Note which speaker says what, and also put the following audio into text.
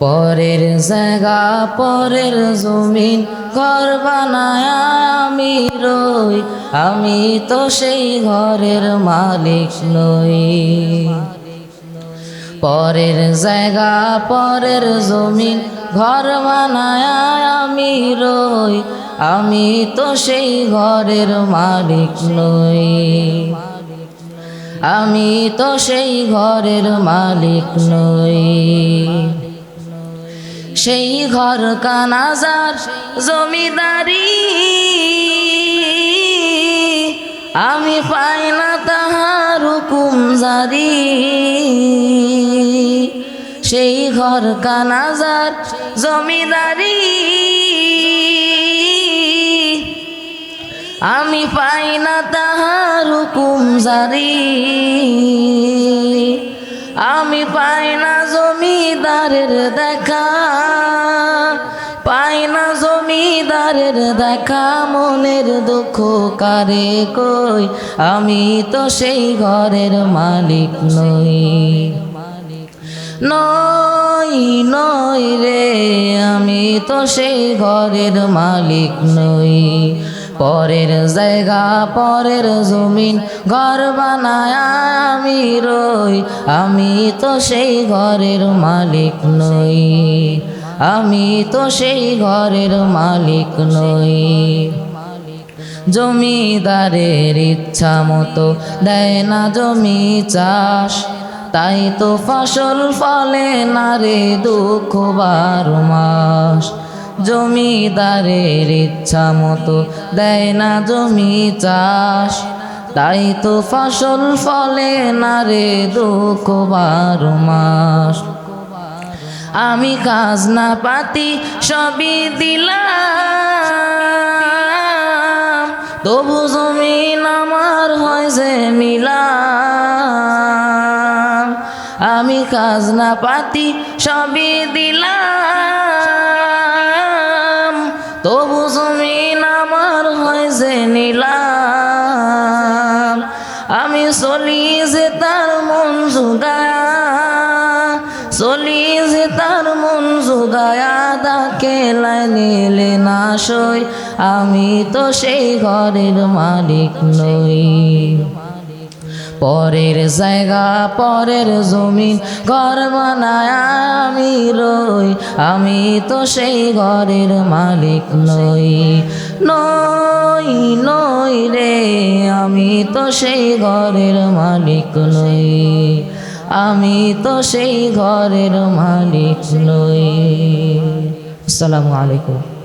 Speaker 1: পরের জায়গা পরের জমিন ঘর বানায় আমি রই, আমি তো সেই ঘরের মালিক নই। পরের জায়গা পরের জমিন ঘর বানায় আমি রই, আমি তো সেই ঘরের মালিক নই। আমি তো সেই ঘরের মালিক নই। সেই ঘর কানাজার জমিদারি আমি পাই না তাহার হুকুম জারি। সেই ঘর কানাজার জমিদারি আমি পাই না তাহার হুকুম জারি। আমি পাই না জমিদারের দেখা, পাই না জমিদারের দেখা, মনের দুঃখ কারে কই, আমি তো সেই ঘরের মালিক নই। নই নই রে, আমি তো সেই ঘরের মালিক নই। পরের জায়গা পরের জমিন ঘর বানায় আমি রই, আমি তো সেই ঘরের মালিক নই। আমি তো সেই ঘরের মালিক নই। জমিদারের ইচ্ছা মতো দেয় না জমি চাষ, তাই তো ফসল ফলে না রে দুঃখ 12 মাস। জমিদারের ইচ্ছা মতো দেয় না জমি চাষ, তাই তো ফসল ফলে না রে দুঃখ 12 মাস। আমি খাজনা পাতি সবই দিলাম, তবু জমিন আমার হয় যে নিলাম। আমি খাজনা পাতি সবই দিলাম, তবু জমিন আমার হয় যে নিলাম। আমি চলি যে তার মন জুগায়া, চলি যে তার মন জুগায়া, তাকে লাই নিলে না সই, আমি তো সেই ঘরের মালিক নই। পরের জায়গা পরের জমিন ঘর বানায় আমি রই, আমি তো সেই ঘরের মালিক নই। নই নই রে, আমি তো সেই ঘরের মালিক নই। আমি তো সেই ঘরের মালিক নই। আসসালামু আলাইকুম।